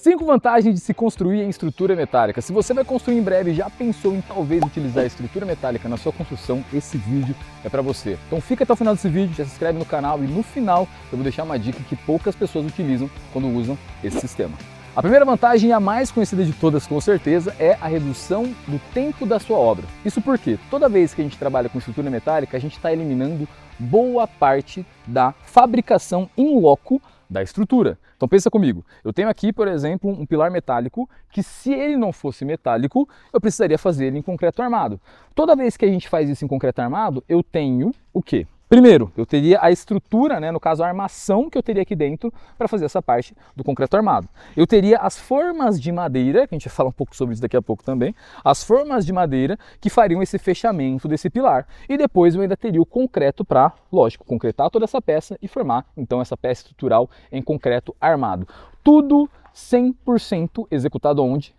5 vantagens de se construir em estrutura metálica. Se você vai construir em breve e já pensou em talvez utilizar a estrutura metálica na sua construção, esse vídeo é para você. Então fica até o final desse vídeo, já se inscreve no canal e no final eu vou deixar uma dica que poucas pessoas utilizam quando usam esse sistema. A primeira vantagem, e a mais conhecida de todas com certeza, é a redução do tempo da sua obra. Isso porque toda vez que a gente trabalha com estrutura metálica, a gente está eliminando boa parte da fabricação in loco da estrutura. Então pensa comigo, eu tenho aqui, por exemplo, um pilar metálico que, se ele não fosse metálico, eu precisaria fazer ele em concreto armado. Toda vez que a gente faz isso em concreto armado, eu tenho o quê? Primeiro, eu teria a estrutura, no caso a armação que eu teria aqui dentro para fazer essa parte do concreto armado. Eu teria as formas de madeira, que a gente vai falar um pouco sobre isso daqui a pouco também, as formas de madeira que fariam esse fechamento desse pilar. E depois eu ainda teria o concreto para, lógico, concretar toda essa peça e formar então essa peça estrutural em concreto armado. Tudo 100% executado onde?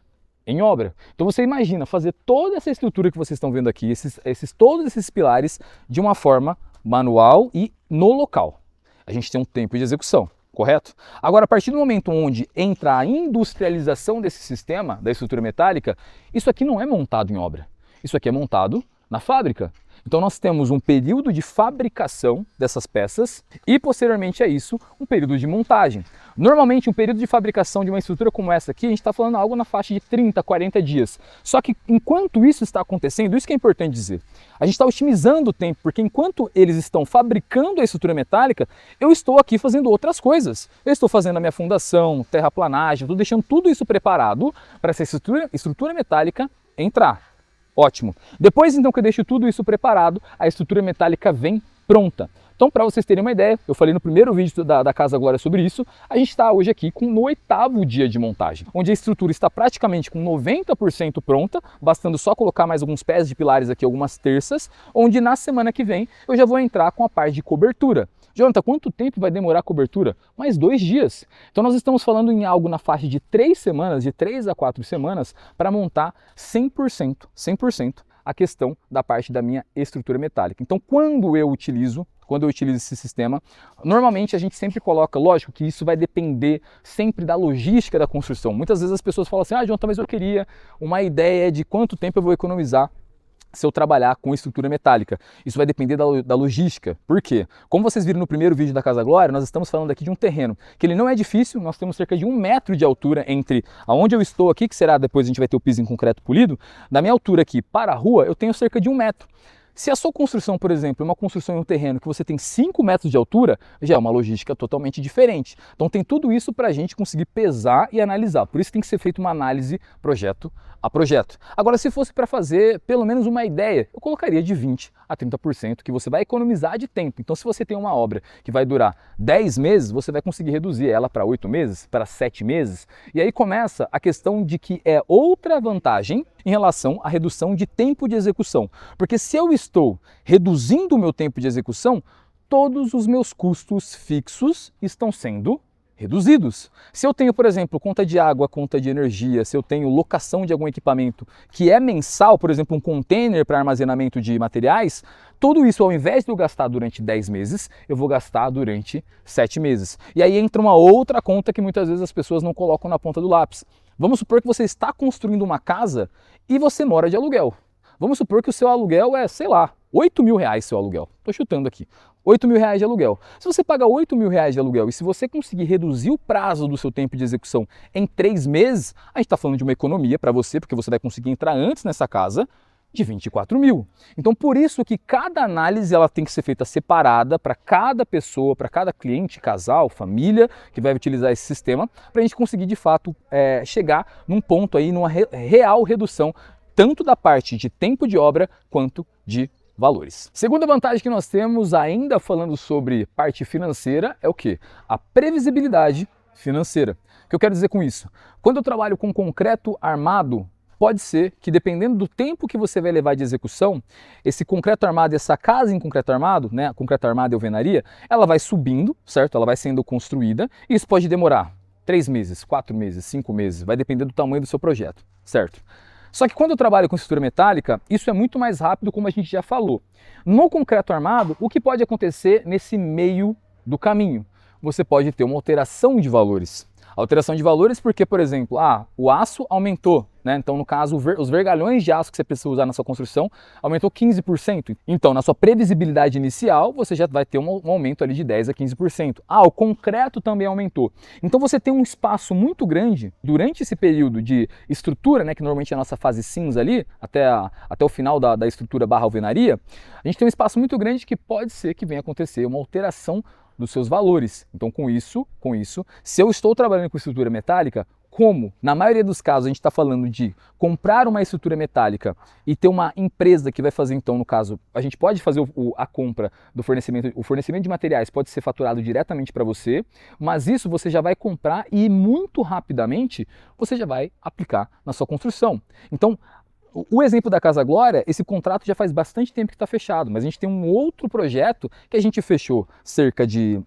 Em obra. Então você imagina fazer toda essa estrutura que vocês estão vendo aqui, todos esses pilares de uma forma manual e no local. A gente tem um tempo de execução, correto? Agora, a partir do momento onde entra a industrialização desse sistema, da estrutura metálica, isso aqui não é montado em obra. Isso aqui é montado na fábrica. Então nós temos um período de fabricação dessas peças e, posteriormente a isso, um período de montagem. Normalmente, um período de fabricação de uma estrutura como essa aqui, a gente está falando algo na faixa de 30, 40 dias. Só que enquanto isso está acontecendo, isso que é importante dizer, a gente está otimizando o tempo, porque enquanto eles estão fabricando a estrutura metálica, eu estou aqui fazendo outras coisas. Eu estou fazendo a minha fundação, terraplanagem, estou deixando tudo isso preparado para essa estrutura metálica entrar. Ótimo. Depois então que eu deixo tudo isso preparado, a estrutura metálica vem pronta. Então, para vocês terem uma ideia, eu falei no primeiro vídeo da Casa Glória sobre isso, a gente está hoje aqui no 8º dia de montagem, onde a estrutura está praticamente com 90% pronta, bastando só colocar mais alguns pés de pilares aqui, algumas terças, onde na semana que vem eu já vou entrar com a parte de cobertura. Jonathan, quanto tempo vai demorar a cobertura? Mais 2 dias. Então nós estamos falando em algo na faixa de 3 semanas, de 3 a 4 semanas, para montar 100% a questão da parte da minha estrutura metálica. Então quando eu utilizo esse sistema, normalmente a gente sempre coloca, lógico que isso vai depender sempre da logística da construção. Muitas vezes as pessoas falam assim, Jonathan, mas eu queria uma ideia de quanto tempo eu vou economizar se eu trabalhar com estrutura metálica. Isso vai depender da logística. Por quê? Como vocês viram no primeiro vídeo da Casa Glória, nós estamos falando aqui de um terreno que ele não é difícil, nós temos cerca de 1 metro de altura entre aonde eu estou aqui, que será depois a gente vai ter o piso em concreto polido, da minha altura aqui para a rua eu tenho cerca de 1 metro. Se a sua construção, por exemplo, é uma construção em um terreno que você tem 5 metros de altura, já é uma logística totalmente diferente. Então tem tudo isso para a gente conseguir pesar e analisar. Por isso tem que ser feita uma análise projeto a projeto. Agora, se fosse para fazer pelo menos uma ideia, eu colocaria de 20 a 30% que você vai economizar de tempo. Então se você tem uma obra que vai durar 10 meses, você vai conseguir reduzir ela para 8 meses, para 7 meses. E aí começa a questão de que é outra vantagem em relação à redução de tempo de execução. Porque se eu estou reduzindo o meu tempo de execução, todos os meus custos fixos estão sendo reduzidos. Se eu tenho, por exemplo, conta de água, conta de energia, se eu tenho locação de algum equipamento que é mensal, por exemplo, um container para armazenamento de materiais, tudo isso, ao invés de eu gastar durante 10 meses, eu vou gastar durante 7 meses. E aí entra uma outra conta que muitas vezes as pessoas não colocam na ponta do lápis. Vamos supor que você está construindo uma casa e você mora de aluguel. Vamos supor que o seu aluguel é, sei lá, 8 mil reais seu aluguel. Estou chutando aqui. 8 mil reais de aluguel. Se você paga 8 mil reais de aluguel e se você conseguir reduzir o prazo do seu tempo de execução em 3 meses, a gente está falando de uma economia para você, porque você vai conseguir entrar antes nessa casa, de 24 mil. Então por isso que cada análise ela tem que ser feita separada para cada pessoa, para cada cliente, casal, família que vai utilizar esse sistema, para a gente conseguir de fato chegar num ponto aí, numa real redução tanto da parte de tempo de obra quanto de valores. Segunda vantagem que nós temos, ainda falando sobre parte financeira, é o quê? A previsibilidade financeira. O que eu quero dizer com isso? Quando eu trabalho com concreto armado, pode ser que dependendo do tempo que você vai levar de execução, esse concreto armado, essa casa em concreto armado, concreto armado e alvenaria, ela vai subindo, certo? Ela vai sendo construída e isso pode demorar 3 meses, 4 meses, 5 meses, vai depender do tamanho do seu projeto, certo? Só que quando eu trabalho com estrutura metálica, isso é muito mais rápido, como a gente já falou. No concreto armado, o que pode acontecer nesse meio do caminho? Você pode ter uma alteração de valores. Alteração de valores porque, por exemplo, o aço aumentou, né? Então, no caso, os vergalhões de aço que você precisa usar na sua construção aumentou 15%. Então, na sua previsibilidade inicial, você já vai ter um aumento ali de 10 a 15%. O concreto também aumentou. Então, você tem um espaço muito grande durante esse período de estrutura, né? Que normalmente é a nossa fase cinza ali, até o final da estrutura barra alvenaria, a gente tem um espaço muito grande que pode ser que venha acontecer uma alteração dos seus valores. Então, com isso, se eu estou trabalhando com estrutura metálica, como na maioria dos casos a gente está falando de comprar uma estrutura metálica e ter uma empresa que vai fazer, então, no caso, a gente pode fazer a compra do fornecimento, o fornecimento de materiais pode ser faturado diretamente para você, mas isso você já vai comprar e muito rapidamente você já vai aplicar na sua construção. Então, o exemplo da Casa Glória, esse contrato já faz bastante tempo que está fechado, mas a gente tem um outro projeto que a gente fechou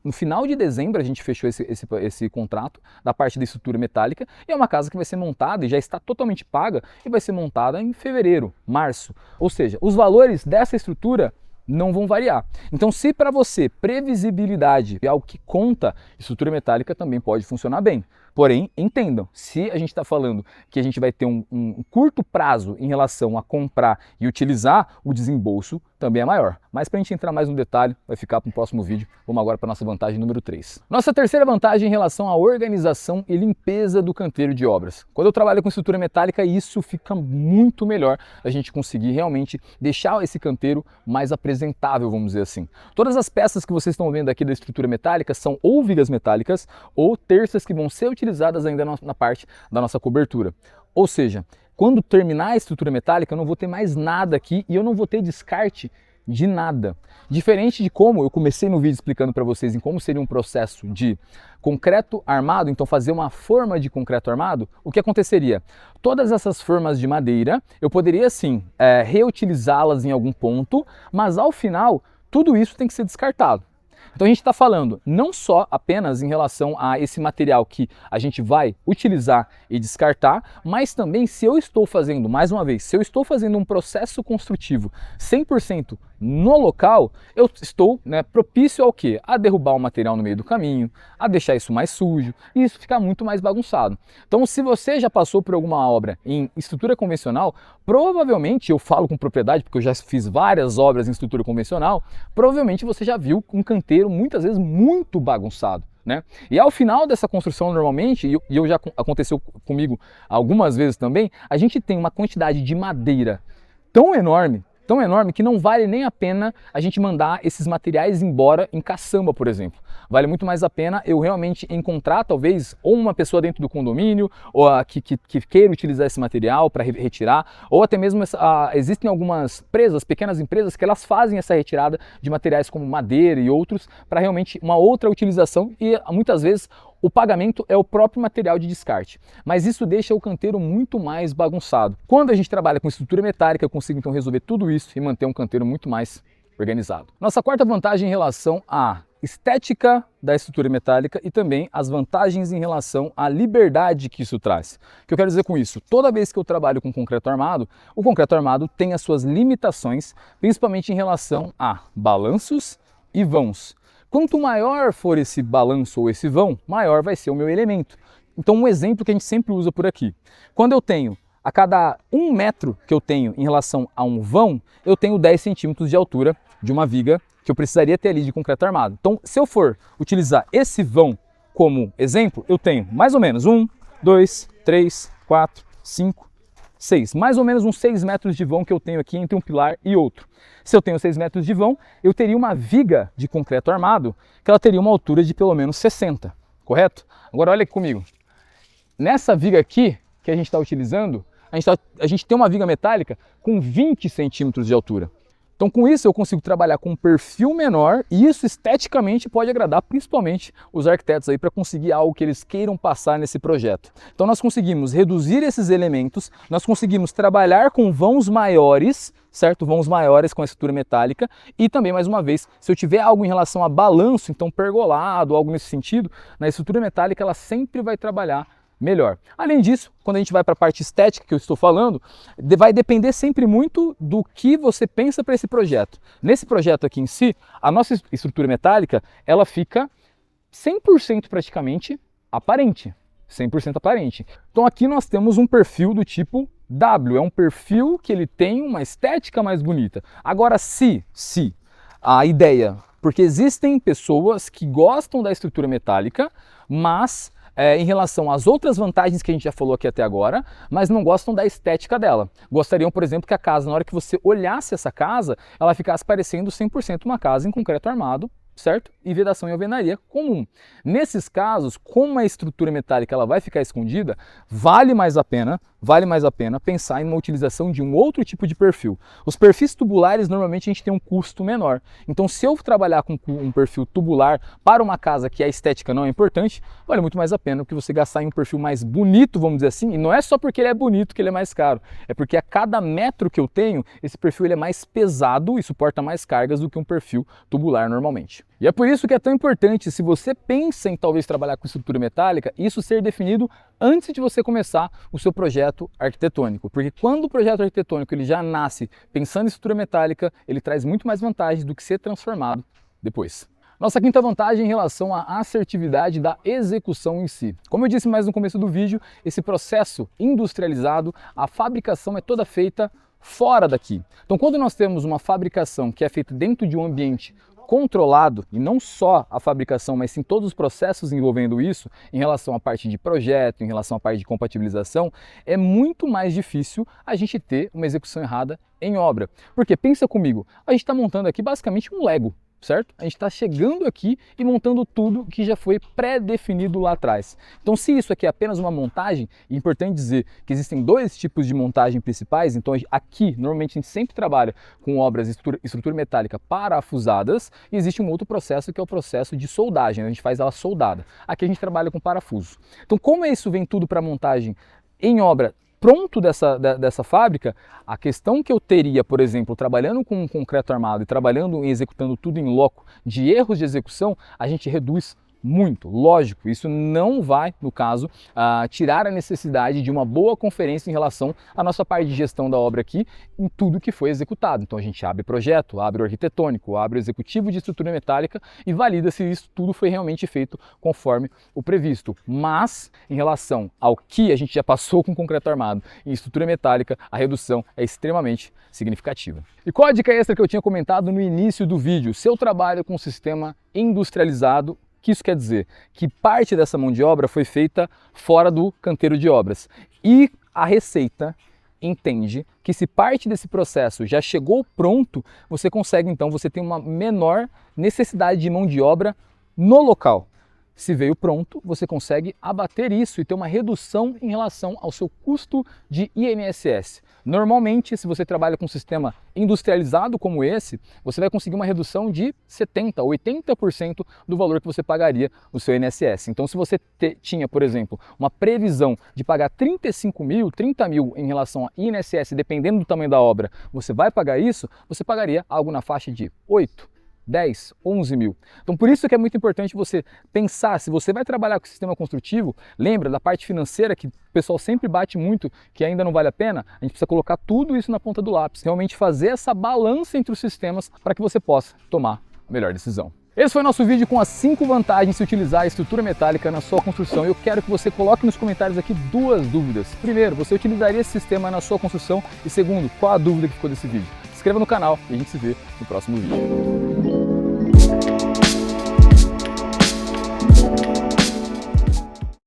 no final de dezembro a gente fechou esse contrato da parte da estrutura metálica e é uma casa que vai ser montada e já está totalmente paga e vai ser montada em fevereiro, março. Ou seja, os valores dessa estrutura não vão variar. Então, se para você previsibilidade é algo que conta, estrutura metálica também pode funcionar bem. Porém, entendam, se a gente está falando que a gente vai ter um curto prazo em relação a comprar e utilizar, o desembolso também é maior. Mas para a gente entrar mais no detalhe, vai ficar para o próximo vídeo. Vamos agora para a nossa vantagem número 3. Nossa terceira vantagem em relação à organização e limpeza do canteiro de obras. Quando eu trabalho com estrutura metálica, isso fica muito melhor a gente conseguir realmente deixar esse canteiro mais apresentável, vamos dizer assim. Todas as peças que vocês estão vendo aqui da estrutura metálica são ou vigas metálicas ou terças que vão ser utilizadas ainda na parte da nossa cobertura. Ou seja, quando terminar a estrutura metálica, eu não vou ter mais nada aqui e eu não vou ter descarte de nada. Diferente de como eu comecei no vídeo explicando para vocês em como seria um processo de concreto armado, então fazer uma forma de concreto armado, o que aconteceria? Todas essas formas de madeira, eu poderia sim reutilizá-las em algum ponto, mas ao final, tudo isso tem que ser descartado. Então a gente está falando não só apenas em relação a esse material que a gente vai utilizar e descartar, mas também se eu estou fazendo, mais uma vez, se eu estou fazendo um processo construtivo 100% no local, eu estou propício ao quê? A derrubar o material no meio do caminho, a deixar isso mais sujo e isso ficar muito mais bagunçado. Então se você já passou por alguma obra em estrutura convencional, provavelmente, eu falo com propriedade porque eu já fiz várias obras em estrutura convencional, provavelmente você já viu um canteiro muitas vezes muito bagunçado. E ao final dessa construção normalmente, e já aconteceu comigo algumas vezes também, a gente tem uma quantidade de madeira tão enorme que não vale nem a pena a gente mandar esses materiais embora em caçamba, por exemplo. Vale muito mais a pena eu realmente encontrar talvez ou uma pessoa dentro do condomínio ou que queira utilizar esse material para retirar, ou até mesmo existem algumas empresas, pequenas empresas, que elas fazem essa retirada de materiais como madeira e outros para realmente uma outra utilização e muitas vezes o pagamento é o próprio material de descarte, mas isso deixa o canteiro muito mais bagunçado. Quando a gente trabalha com estrutura metálica, eu consigo então resolver tudo isso e manter um canteiro muito mais organizado. Nossa quarta vantagem em relação à estética da estrutura metálica e também as vantagens em relação à liberdade que isso traz. O que eu quero dizer com isso? Toda vez que eu trabalho com concreto armado, o concreto armado tem as suas limitações, principalmente em relação a balanços e vãos. Quanto maior for esse balanço ou esse vão, maior vai ser o meu elemento. Então um exemplo que a gente sempre usa por aqui. Quando eu tenho, a cada 1 metro que eu tenho em relação a um vão, eu tenho 10 centímetros de altura de uma viga que eu precisaria ter ali de concreto armado. Então se eu for utilizar esse vão como exemplo, eu tenho mais ou menos 1, 2, 3, 4, 5, 6. Mais ou menos uns 6 metros de vão que eu tenho aqui entre um pilar e outro. Se eu tenho 6 metros de vão, eu teria uma viga de concreto armado que ela teria uma altura de pelo menos 60, correto? Agora olha aqui comigo. Nessa viga aqui que a gente está utilizando, a gente tem uma viga metálica com 20 centímetros de altura. Então com isso eu consigo trabalhar com um perfil menor e isso esteticamente pode agradar principalmente os arquitetos aí para conseguir algo que eles queiram passar nesse projeto. Então nós conseguimos reduzir esses elementos, nós conseguimos trabalhar com vãos maiores, certo? Vãos maiores com a estrutura metálica e também, mais uma vez, se eu tiver algo em relação a balanço, então pergolado, algo nesse sentido, na estrutura metálica ela sempre vai trabalhar melhor. Além disso, quando a gente vai para a parte estética que eu estou falando, vai depender sempre muito do que você pensa para esse projeto. Nesse projeto aqui em si, a nossa estrutura metálica, ela fica 100% praticamente aparente. 100% aparente. Então aqui nós temos um perfil do tipo W, é um perfil que ele tem uma estética mais bonita. Agora se a ideia, porque existem pessoas que gostam da estrutura metálica, mas em relação às outras vantagens que a gente já falou aqui até agora, mas não gostam da estética dela. Gostariam, por exemplo, que a casa, na hora que você olhasse essa casa, ela ficasse parecendo 100% uma casa em concreto armado, certo? E vedação e alvenaria comum. Nesses casos, como a estrutura metálica ela vai ficar escondida, vale mais a pena pensar em uma utilização de um outro tipo de perfil. Os perfis tubulares, normalmente a gente tem um custo menor. Então, se eu trabalhar com um perfil tubular para uma casa que a estética não é importante, vale muito mais a pena que você gastar em um perfil mais bonito, vamos dizer assim, e não é só porque ele é bonito que ele é mais caro, é porque a cada metro que eu tenho, esse perfil ele é mais pesado e suporta mais cargas do que um perfil tubular normalmente. E é por isso que é tão importante, se você pensa em talvez trabalhar com estrutura metálica, isso ser definido antes de você começar o seu projeto arquitetônico. Porque quando o projeto arquitetônico ele já nasce pensando em estrutura metálica, ele traz muito mais vantagens do que ser transformado depois. Nossa quinta vantagem em relação à assertividade da execução em si. Como eu disse mais no começo do vídeo, esse processo industrializado, a fabricação é toda feita fora daqui. Então quando nós temos uma fabricação que é feita dentro de um ambiente controlado, e não só a fabricação, mas sim todos os processos envolvendo isso, em relação à parte de projeto, em relação à parte de compatibilização, é muito mais difícil a gente ter uma execução errada em obra. Porque pensa comigo, a gente está montando aqui basicamente um Lego, certo? A gente está chegando aqui e montando tudo que já foi pré-definido lá atrás. Então, se isso aqui é apenas uma montagem, é importante dizer que existem dois tipos de montagem principais. Então, aqui, normalmente, a gente sempre trabalha com obras estrutura metálica parafusadas e existe um outro processo que é o processo de soldagem, né? A gente faz ela soldada. Aqui a gente trabalha com parafuso. Então, como isso vem tudo para montagem em obra pronto dessa fábrica, a questão que eu teria, por exemplo, trabalhando com um concreto armado e trabalhando e executando tudo em loco de erros de execução, a gente reduz muito. Lógico, isso não vai, no caso, tirar a necessidade de uma boa conferência em relação à nossa parte de gestão da obra aqui, em tudo que foi executado. Então a gente abre projeto, abre o arquitetônico, abre o executivo de estrutura metálica e valida se isso tudo foi realmente feito conforme o previsto. Mas, em relação ao que a gente já passou com concreto armado em estrutura metálica, a redução é extremamente significativa. E qual a dica extra que eu tinha comentado no início do vídeo? Se eu trabalho com um sistema industrializado, o que isso quer dizer? Que parte dessa mão de obra foi feita fora do canteiro de obras. E a Receita entende que se parte desse processo já chegou pronto, você consegue então, você tem uma menor necessidade de mão de obra no local. Se veio pronto, você consegue abater isso e ter uma redução em relação ao seu custo de INSS. Normalmente, se você trabalha com um sistema industrializado como esse, você vai conseguir uma redução de 70%, 80% do valor que você pagaria no seu INSS. Então, se você tinha, por exemplo, uma previsão de pagar 35 mil, 30 mil em relação a INSS, dependendo do tamanho da obra, você vai pagar isso, você pagaria algo na faixa de 8, 10, 11 mil. Então por isso que é muito importante você pensar, se você vai trabalhar com sistema construtivo, lembra da parte financeira que o pessoal sempre bate muito, que ainda não vale a pena, a gente precisa colocar tudo isso na ponta do lápis, realmente fazer essa balança entre os sistemas para que você possa tomar a melhor decisão. Esse foi o nosso vídeo com as 5 vantagens de se utilizar a estrutura metálica na sua construção. Eu quero que você coloque nos comentários aqui 2 dúvidas. Primeiro, você utilizaria esse sistema na sua construção? E segundo, qual a dúvida que ficou desse vídeo? Se inscreva no canal e a gente se vê no próximo vídeo.